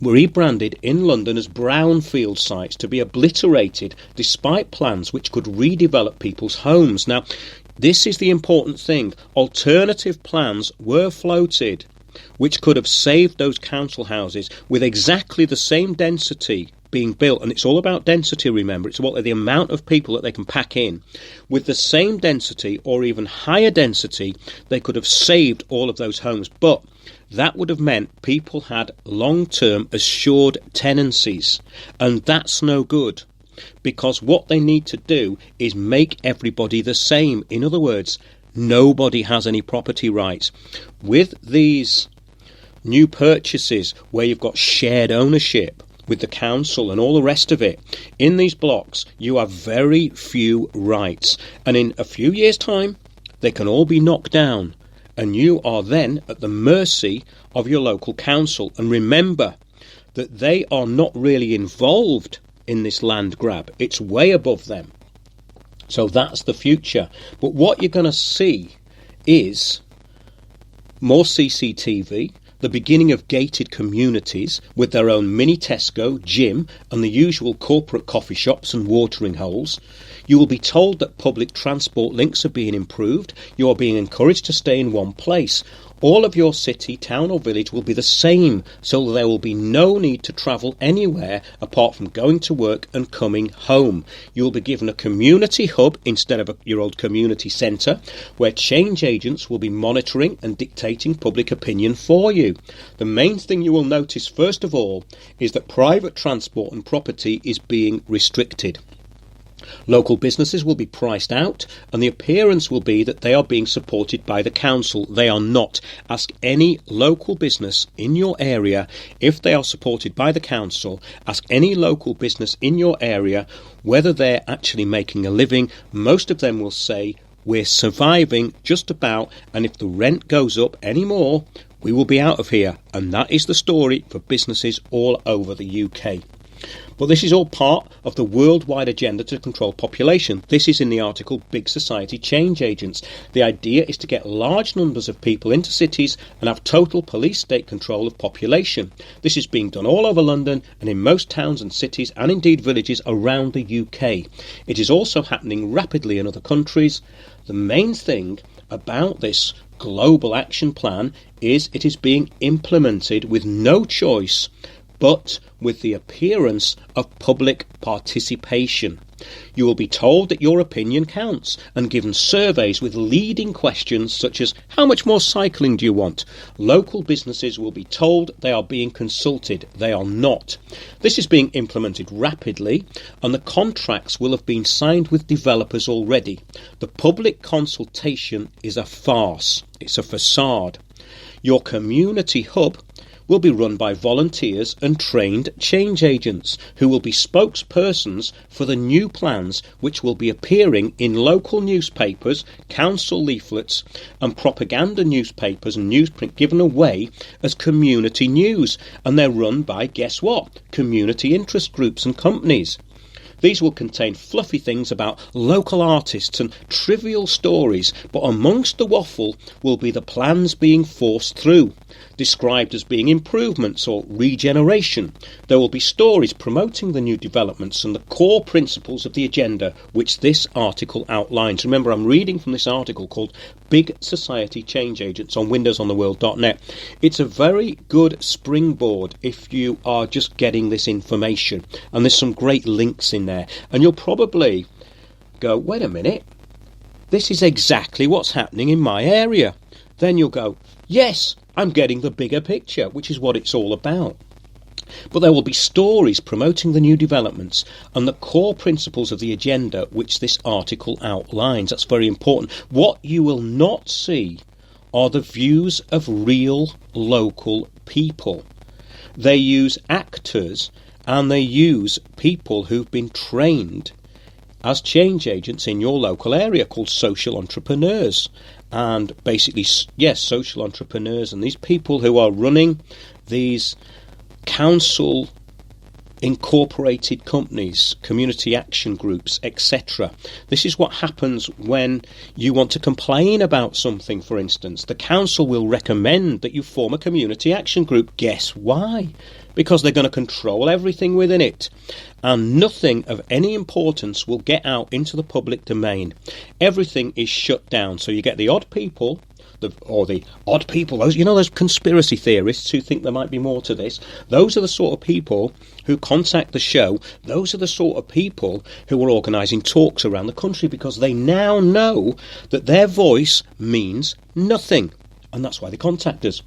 were rebranded in London as brownfield sites to be obliterated despite plans which could redevelop people's homes. Now, this is the important thing. Alternative plans were floated which could have saved those council houses with exactly the same density being built. And it's all about density, remember. It's about the amount of people that they can pack in. With the same density or even higher density, they could have saved all of those homes. But that would have meant people had long-term assured tenancies. And that's no good. Because what they need to do is make everybody the same. In other words, nobody has any property rights. With these new purchases where you've got shared ownership, with the council and all the rest of it. In these blocks, you have very few rights. And in a few years' time, they can all be knocked down. And you are then at the mercy of your local council. And remember that they are not really involved in this land grab. It's way above them. So that's the future. But what you're going to see is more CCTV, the beginning of gated communities with their own mini Tesco, gym and the usual corporate coffee shops and watering holes. You will be told that public transport links are being improved. You are being encouraged to stay in one place. All of your city, town or village will be the same, so there will be no need to travel anywhere apart from going to work and coming home. You will be given a community hub instead of your old community centre, where change agents will be monitoring and dictating public opinion for you. The main thing you will notice first of all is that private transport and property is being restricted. Local businesses will be priced out, and the appearance will be that they are being supported by the council. They are not. Ask any local business in your area if they are supported by the council. Ask any local business in your area whether they're actually making a living. Most of them will say, we're surviving just about, and if the rent goes up any more, we will be out of here. And that is the story for businesses all over the UK. But this is all part of the worldwide agenda to control population. This is in the article Big Society Change Agents. The idea is to get large numbers of people into cities and have total police state control of population. This is being done all over London and in most towns and cities and indeed villages around the UK. It is also happening rapidly in other countries. The main thing about this global action plan is it is being implemented with no choice but with the appearance of public participation. You will be told that your opinion counts and given surveys with leading questions such as, how much more cycling do you want? Local businesses will be told they are being consulted. They are not. This is being implemented rapidly, and the contracts will have been signed with developers already. The public consultation is a farce. It's a facade. Your community hub will be run by volunteers and trained change agents who will be spokespersons for the new plans, which will be appearing in local newspapers, council leaflets and propaganda newspapers and newsprint given away as community news. And they're run by, guess what, community interest groups and companies. These will contain fluffy things about local artists and trivial stories, but amongst the waffle will be the plans being forced through, described as being improvements or regeneration. There will be stories promoting the new developments and the core principles of the agenda, which this article outlines. Remember, I'm reading from this article called Big Society Change Agents on windowsontheworld.net. It's a very good springboard if you are just getting this information, and there's some great links in there, and you'll probably go, wait a minute, this is exactly what's happening in my area. Then you'll go, yes, I'm getting the bigger picture, which is what it's all about. But there will be stories promoting the new developments and the core principles of the agenda which this article outlines. That's very important. What you will not see are the views of real local people. They use actors and they use people who've been trained as change agents in your local area, called social entrepreneurs. And basically, yes, social entrepreneurs and these people who are running these council incorporated companies, community action groups, etc. This is what happens when you want to complain about something, for instance. The council will recommend that you form a community action group. Guess why? Because they're going to control everything within it. And nothing of any importance will get out into the public domain. Everything is shut down. So you get the odd people, those conspiracy theorists who think there might be more to this. Those are the sort of people who contact the show. Those are the sort of people who are organising talks around the country because they now know that their voice means nothing. And that's why they contact us.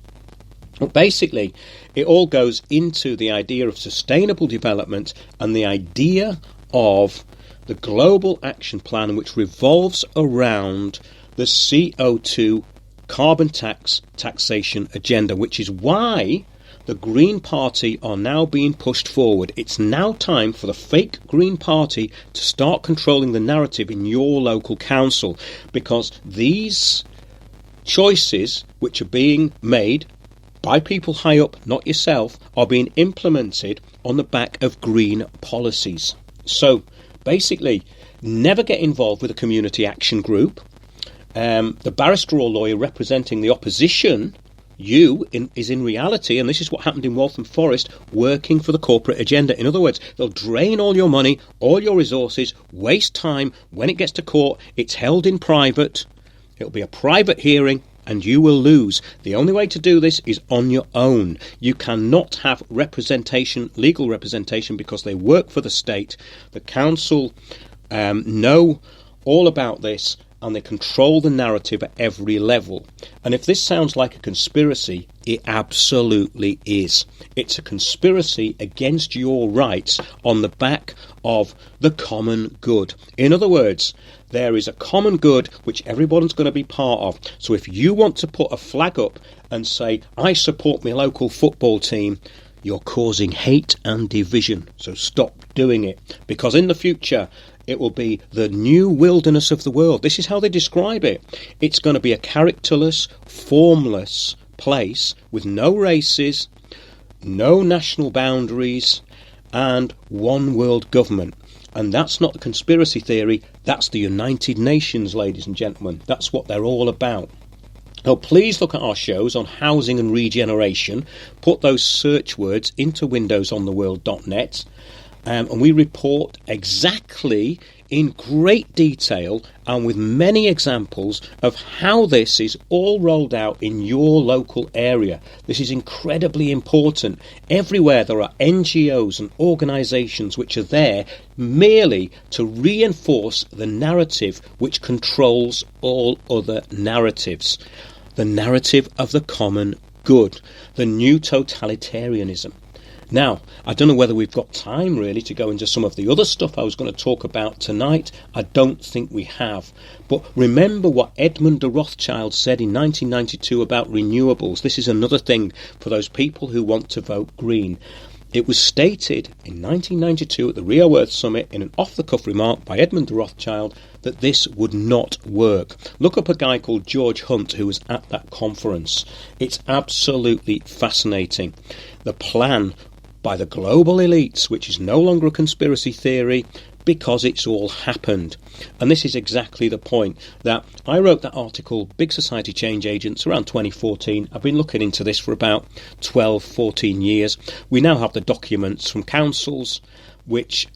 But basically, it all goes into the idea of sustainable development and the idea of the global action plan, which revolves around the CO2 carbon taxation agenda, which is why the Green Party are now being pushed forward. It's now time for the fake Green Party to start controlling the narrative in your local council, because these choices which are being made by people high up, not yourself, are being implemented on the back of green policies. So basically, never get involved with a community action group. The barrister or lawyer representing the opposition, is in reality, and this is what happened in Waltham Forest, working for the corporate agenda. In other words, they'll drain all your money, all your resources, waste time. When it gets to court, it's held in private. It'll be a private hearing, and you will lose. The only way to do this is on your own. You cannot have representation, legal representation, because they work for the state. The council know all about this, and they control the narrative at every level. And if this sounds like a conspiracy, it absolutely is. It's a conspiracy against your rights on the back of the common good. In other words, there is a common good which everyone's going to be part of. So if you want to put a flag up and say, I support my local football team, you're causing hate and division. So stop doing it. Because in the future, it will be the new wilderness of the world. This is how they describe it. It's going to be a characterless, formless place with no races, no national boundaries, and one world government. And that's not the conspiracy theory, that's the United Nations, ladies and gentlemen. That's what they're all about. Now, please look at our shows on housing and regeneration. Put those search words into windowsontheworld.net. And we report exactly in great detail and with many examples of how this is all rolled out in your local area. This is incredibly important. Everywhere there are NGOs and organisations which are there merely to reinforce the narrative which controls all other narratives. The narrative of the common good, the new totalitarianism. Now, I don't know whether we've got time really to go into some of the other stuff I was going to talk about tonight. I don't think we have. But remember what Edmund de Rothschild said in 1992 about renewables. This is another thing for those people who want to vote green. It was stated in 1992 at the Rio Earth Summit in an off-the-cuff remark by Edmund de Rothschild that this would not work. Look up a guy called George Hunt who was at that conference. It's absolutely fascinating. The plan by the global elites, which is no longer a conspiracy theory, because it's all happened. And this is exactly the point that I wrote that article, Big Society Change Agents, around 2014. I've been looking into this for about 12, 14 years. We now have the documents from councils which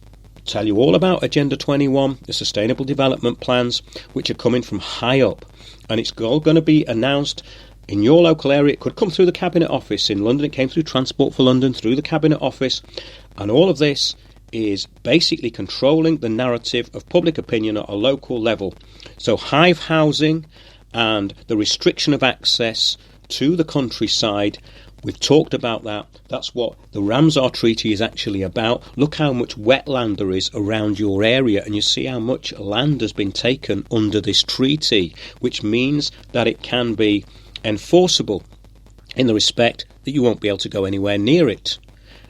tell you all about Agenda 21, the Sustainable Development Plans, which are coming from high up. And it's all going to be announced in your local area. It could come through the Cabinet Office. In London, it came through Transport for London, through the Cabinet Office. And all of this is basically controlling the narrative of public opinion at a local level. So hive housing and the restriction of access to the countryside, we've talked about that. That's what the Ramsar Treaty is actually about. Look how much wetland there is around your area, and you see how much land has been taken under this treaty, which means that it can be enforceable in the respect that you won't be able to go anywhere near it,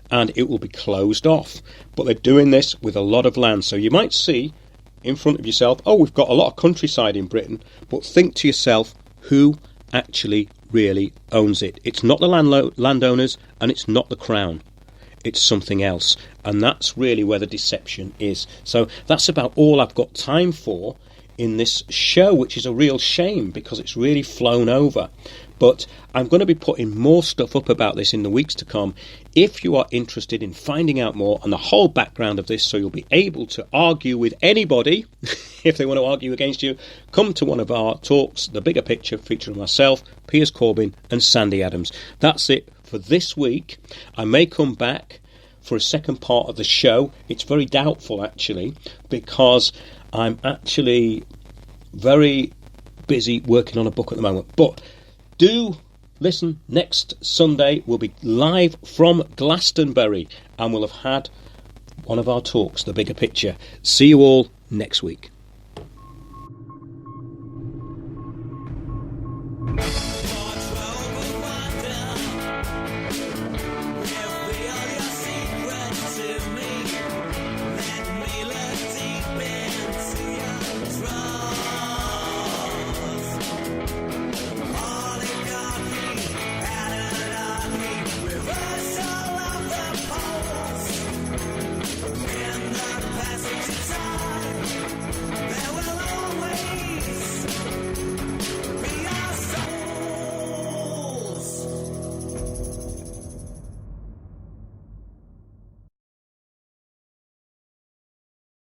and it will be closed off. But they're doing this with a lot of land. So you might see in front of yourself, oh, we've got a lot of countryside in Britain, but think to yourself, who actually really owns it? It's not the landowners, and it's not the Crown. It's something else, and that's really where the deception is. So that's about all I've got time for in this show, which is a real shame because it's really flown over. But I'm going to be putting more stuff up about this in the weeks to come. If you are interested in finding out more on the whole background of this, so you'll be able to argue with anybody if they want to argue against you, come to one of our talks, The Bigger Picture, featuring myself, Piers Corbyn and Sandy Adams. That's it for this week. I may come back for a second part of the show. It's very doubtful actually, because I'm actually very busy working on a book at the moment. But do listen, next Sunday we'll be live from Glastonbury and we'll have had one of our talks, The Bigger Picture. See you all next week.